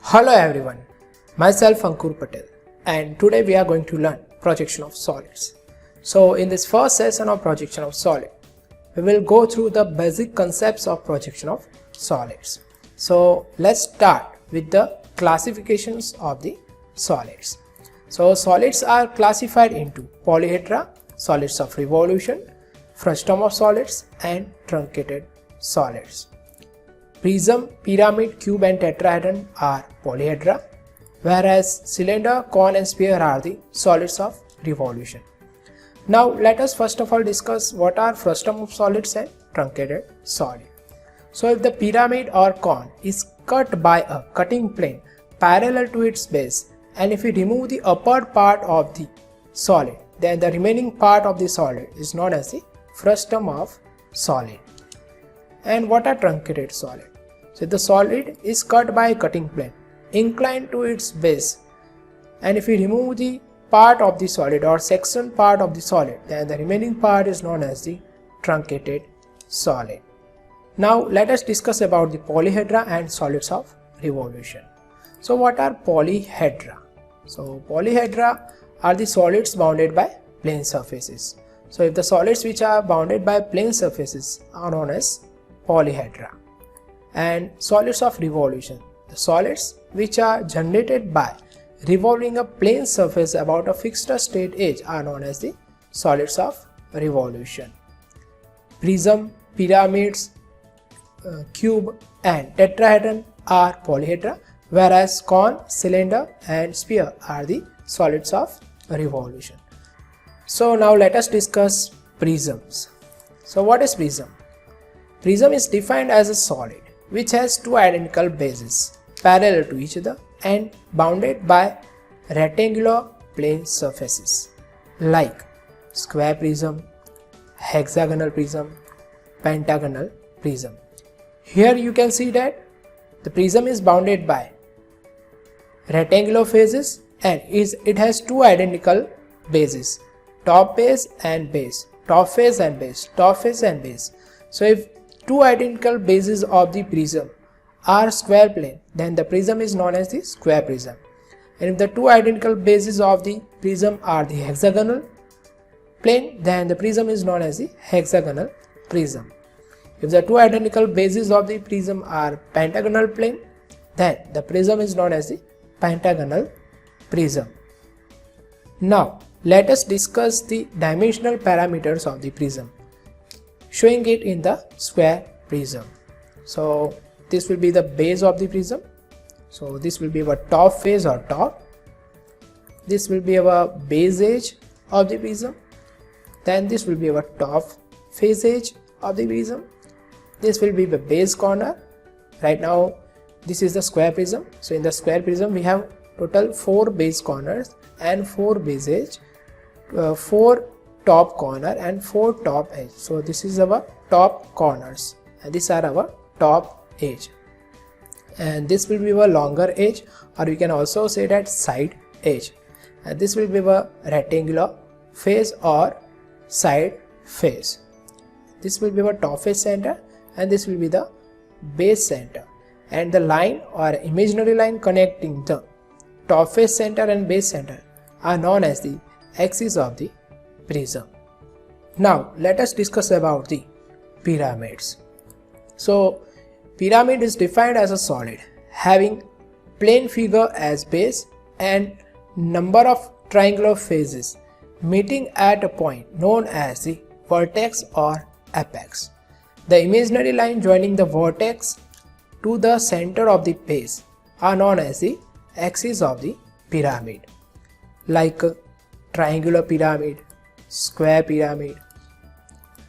Hello everyone, myself Ankur Patel, and today we are going to learn projection of solids. So in this first session of projection of solid, we will go through the basic concepts of projection of solids. So let's start with the classifications of the solids. So solids are classified into polyhedra, solids of revolution, frustum of solids, and truncated solids. Prism, pyramid, cube and tetrahedron are polyhedra, whereas cylinder, cone and sphere are the solids of revolution. Now let us first of all discuss what are frustum of solids and truncated solid. So if the pyramid or cone is cut by a cutting plane parallel to its base, and if we remove the upper part of the solid, then the remaining part of the solid is known as the frustum of solid. And what are truncated solid? So the solid is cut by a cutting plane inclined to its base, and if we remove the part of the solid or section part of the solid, then the remaining part is known as the truncated solid. Now let us discuss about the polyhedra and solids of revolution. So what are polyhedra? So polyhedra are the solids bounded by plane surfaces. So if the solids which are bounded by plane surfaces are known as polyhedra. And solids of revolution, the solids which are generated by revolving a plane surface about a fixed state edge are known as the solids of revolution. Prism, pyramids, cube and tetrahedron are polyhedra, whereas cone, cylinder and sphere are the solids of revolution. So now let us discuss prisms. So what is prism? Prism is defined as a solid which has two identical bases parallel to each other and bounded by rectangular plane surfaces like square prism, hexagonal prism, pentagonal prism. Here you can see that the prism is bounded by rectangular faces and it has two identical bases, top face and base, top face and base, top face and base. So if two identical bases of the prism are square plane, then the prism is known as the square prism. And if the two identical bases of the prism are the hexagonal plane, then the prism is known as the hexagonal prism. If the two identical bases of the prism are pentagonal plane, then the prism is known as the pentagonal prism. Now let us discuss the dimensional parameters of the prism, showing it in the square prism. So this will be the base of the prism. So this will be our top face or top. This will be our base edge of the prism. Then this will be our top face edge of the prism. This will be the base corner. Right now this is the square prism. So in the square prism we have total 4 base corners and 4 base edge, 4 top corner and 4 top edge. So this is our top corners and these are our top edge, and this will be our longer edge, or we can also say that side edge, and this will be our rectangular face or side face. This will be our top face center and this will be the base center, and the line or imaginary line connecting the top face center and base center are known as the axis of the prism. Now let us discuss about the pyramids. So pyramid is defined as a solid having plane figure as base and number of triangular faces meeting at a point known as the vertex or apex. The imaginary line joining the vertex to the center of the base are known as the axis of the pyramid, like triangular pyramid, square pyramid,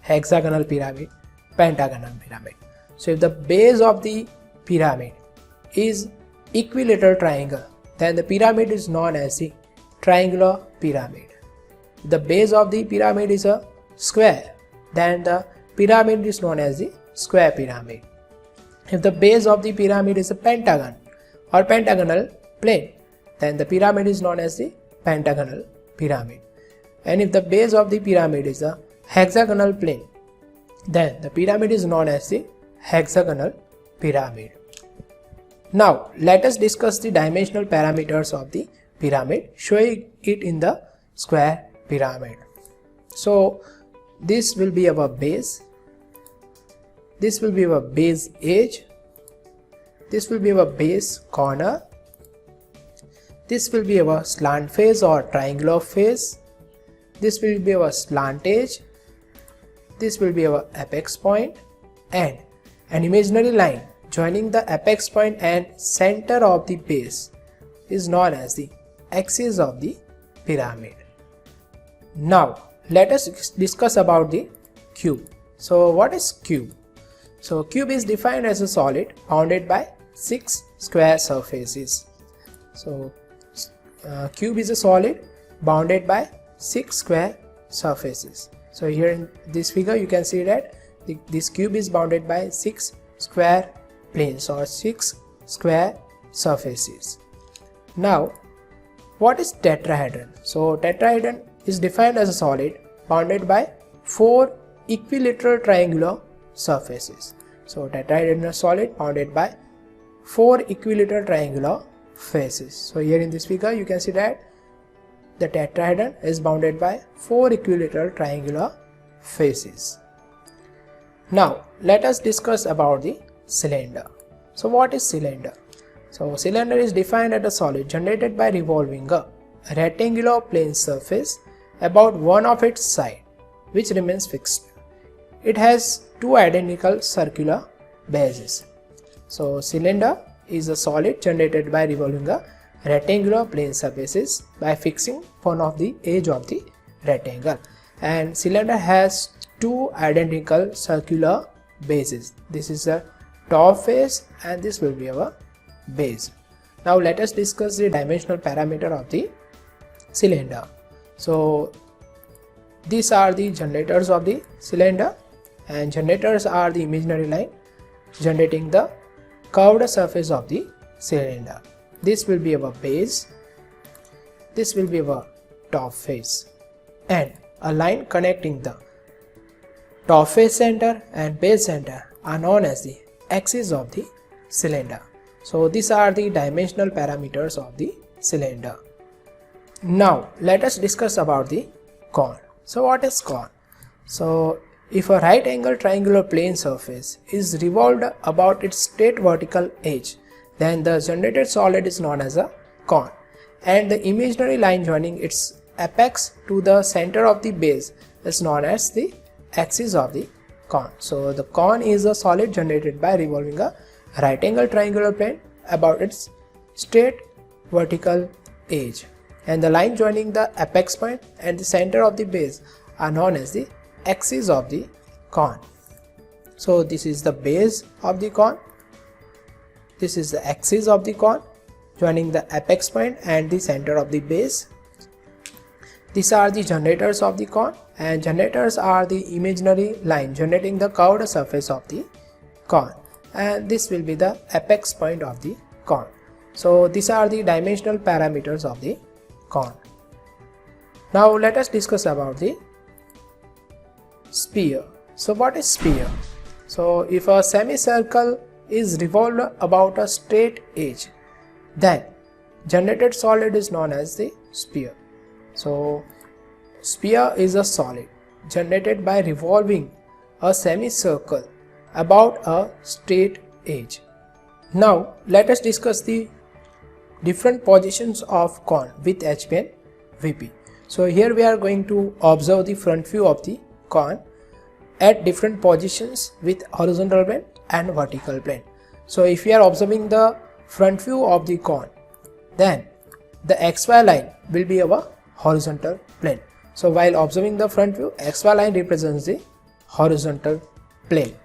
hexagonal pyramid, pentagonal pyramid. So if the base of the pyramid is equilateral triangle, then the pyramid is known as the triangular pyramid. If the base of the pyramid is a square, then the pyramid is known as the square pyramid. If the base of the pyramid is a pentagon or pentagonal plane, then the pyramid is known as the pentagonal pyramid. And if the base of the pyramid is a hexagonal plane, then the pyramid is known as the hexagonal pyramid. Now let us discuss the dimensional parameters of the pyramid, showing it in the square pyramid. So this will be our base, this will be our base edge, this will be our base corner, this will be our slant face or triangular face, this will be our slant edge, this will be our apex point, and an imaginary line joining the apex point and center of the base is known as the axis of the pyramid. Now let us discuss about the cube. So what is cube? So cube is defined as a solid bounded by 6 square surfaces. So cube is a solid bounded by 6 square surfaces. So here in this figure you can see that this cube is bounded by 6 square planes or 6 square surfaces. Now what is tetrahedron? So tetrahedron is defined as a solid bounded by 4 equilateral triangular surfaces. So tetrahedron is a solid bounded by 4 equilateral triangular faces. So here in this figure you can see that the tetrahedron is bounded by 4 equilateral triangular faces. Now let us discuss about the cylinder. So what is cylinder? So cylinder is defined as a solid generated by revolving a rectangular plane surface about one of its side, which remains fixed. It has 2 identical circular bases. So cylinder is a solid generated by revolving a rectangular plane surfaces by fixing one of the edge of the rectangle, and cylinder has 2 identical circular bases. This is the top face and this will be our base. Now let us discuss the dimensional parameter of the cylinder. So these are the generators of the cylinder, and generators are the imaginary line generating the curved surface of the cylinder. This will be our base, this will be our top face, and a line connecting the top face center and base center are known as the axis of the cylinder. So these are the dimensional parameters of the cylinder. Now let us discuss about the cone. So what is cone? So if a right angle triangular plane surface is revolved about its straight vertical edge, then the generated solid is known as a cone, and the imaginary line joining its apex to the center of the base is known as the axis of the cone. So the cone is a solid generated by revolving a right angle triangular plane about its straight vertical edge, and the line joining the apex point and the center of the base are known as the axis of the cone. So this is the base of the cone, this is the axis of the cone joining the apex point and the center of the base. These are the generators of the cone, and generators are the imaginary line generating the curved surface of the cone, and this will be the apex point of the cone. So these are the dimensional parameters of the cone. Now let us discuss about the sphere. So what is sphere? So if a semicircle is revolved about a straight edge, then generated solid is known as the sphere. So sphere is a solid generated by revolving a semicircle about a straight edge. Now let us discuss the different positions of cone with HP and VP. So here we are going to observe the front view of the cone at different positions with horizontal plane and vertical plane. So if we are observing the front view of the cone, then the XY line will be our horizontal plane. So while observing the front view, XY line represents the horizontal plane.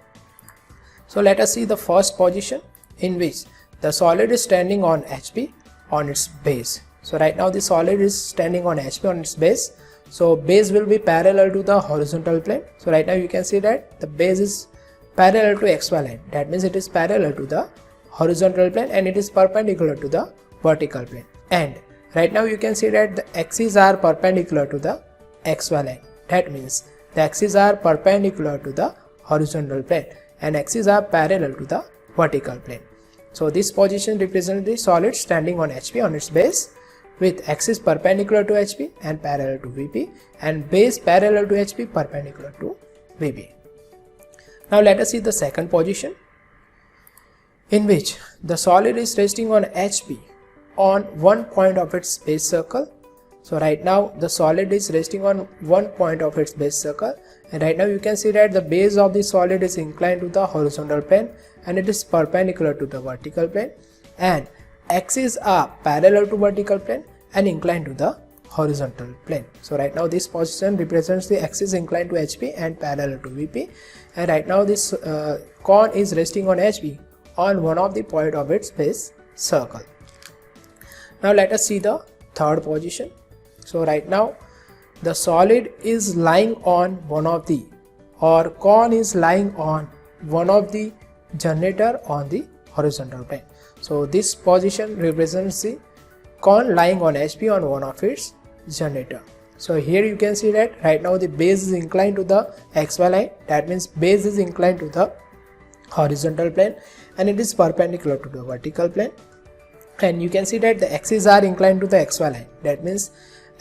So let us see the first position, in which the solid is standing on HP on its base. So right now the solid is standing on HP on its base. So base will be parallel to the horizontal plane. So right now you can see that the base is parallel to XY line. That means it is parallel to the horizontal plane and it is perpendicular to the vertical plane. And right now you can see that the axes are perpendicular to the XY line. That means the axes are perpendicular to the horizontal plane and axes are parallel to the vertical plane. So this position represents the solid standing on HP on its base with axis perpendicular to HP and parallel to VP, and base parallel to HP perpendicular to VP. Now let us see the second position, in which the solid is resting on HP on one point of its base circle. So right now the solid is resting on one point of its base circle, and right now you can see that the base of the solid is inclined to the horizontal plane and it is perpendicular to the vertical plane, and axes are parallel to vertical plane and inclined to the horizontal plane. So right now this position represents the axis inclined to HP and parallel to VP, and right now this cone is resting on HP on one of the point of its base circle. Now let us see the third position. So right now the solid is lying on one of the, or cone is lying on one of the generator on the horizontal plane. So this position represents the cone lying on HP on one of its generator. So here you can see that right now the base is inclined to the XY line, that means base is inclined to the horizontal plane and it is perpendicular to the vertical plane, and you can see that the axes are inclined to the XY line, that means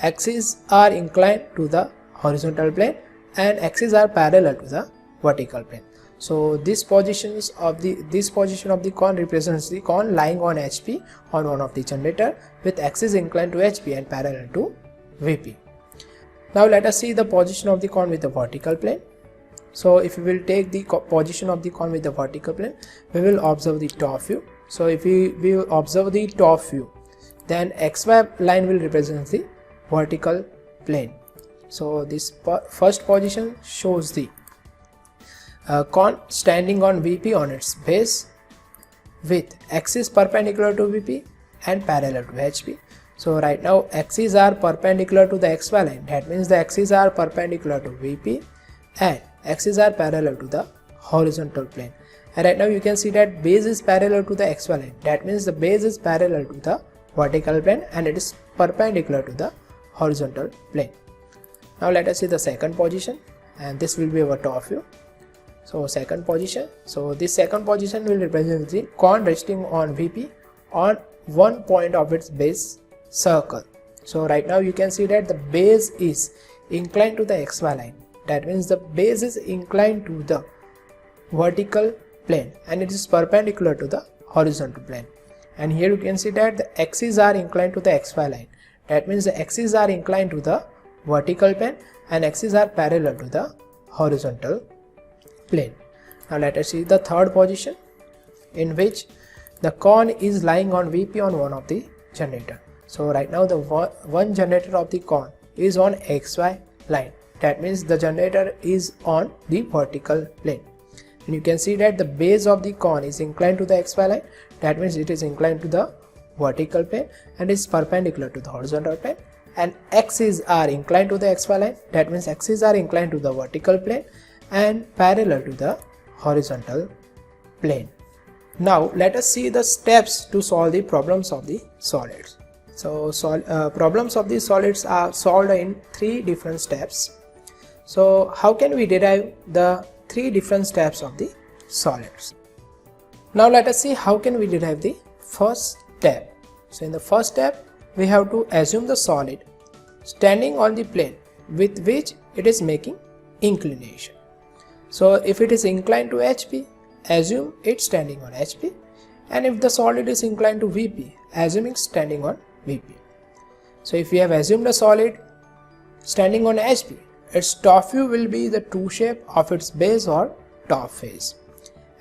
axes are inclined to the horizontal plane and axes are parallel to the vertical plane. So this position of the cone represents the cone lying on HP on one of the generator with axis inclined to HP and parallel to VP. Now let us see the position of the cone with the vertical plane. So if we will take the position of the cone with the vertical plane, we will observe the top view. So if we will observe the top view, then XY line will represent the vertical plane. So this first position shows the cone standing on VP on its base with axis perpendicular to VP and parallel to HP. So right now axes are perpendicular to the XY line, that means the axes are perpendicular to VP and axes are parallel to the horizontal plane. And right now you can see that base is parallel to the XY line, that means the base is parallel to the vertical plane and it is perpendicular to the horizontal plane. Now let us see the second position, and this will be our top view. So second position, so this second position will represent the cone resting on VP on one point of its base circle. So right now you can see that the base is inclined to the XY line, that means the base is inclined to the vertical plane and it is perpendicular to the horizontal plane. And here you can see that the axes are inclined to the XY line, that means the axes are inclined to the vertical plane and axes are parallel to the horizontal plane. Now let us see the third position, in which the cone is lying on VP on one of the generator. So right now the one generator of the cone is on XY line, that means the generator is on the vertical plane, and you can see that the base of the cone is inclined to the XY line, that means it is inclined to the vertical plane and is perpendicular to the horizontal plane, and axes are inclined to the XY line, that means axes are inclined to the vertical plane and parallel to the horizontal plane. Now let us see the steps to solve the problems of the solids. So problems of the solids are solved in three different steps. So how can we derive the three different steps of the solids? Now let us see how can we derive the first step. So in the first step we have to assume the solid standing on the plane with which it is making inclination. So if it is inclined to HP, assume it standing on HP, and if the solid is inclined to VP, assume it standing on VP. So if we have assumed a solid standing on HP, its top view will be the true shape of its base or top face,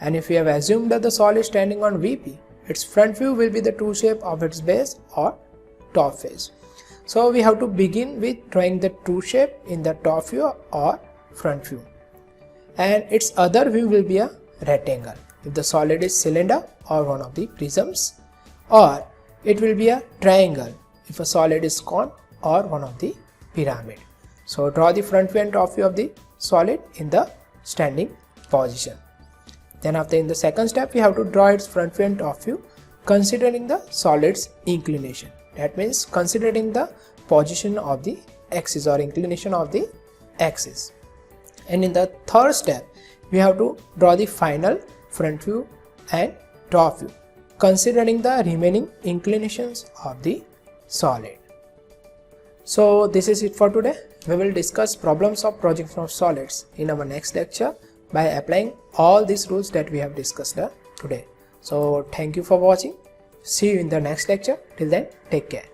and if we have assumed that the solid standing on VP, its front view will be the true shape of its base or top face. So we have to begin with drawing the true shape in the top view or front view, and its other view will be a rectangle if the solid is cylinder or one of the prisms, or it will be a triangle if a solid is cone or one of the pyramid. So draw the front view and top view of the solid in the standing position. Then after, in the second step, we have to draw its front view and top view considering the solid's inclination. That means considering the position of the axis or inclination of the axis. And in the third step, we have to draw the final front view and top view, considering the remaining inclinations of the solid. So this is it for today. We will discuss problems of projection of solids in our next lecture by applying all these rules that we have discussed today. So thank you for watching. See you in the next lecture. Till then, take care.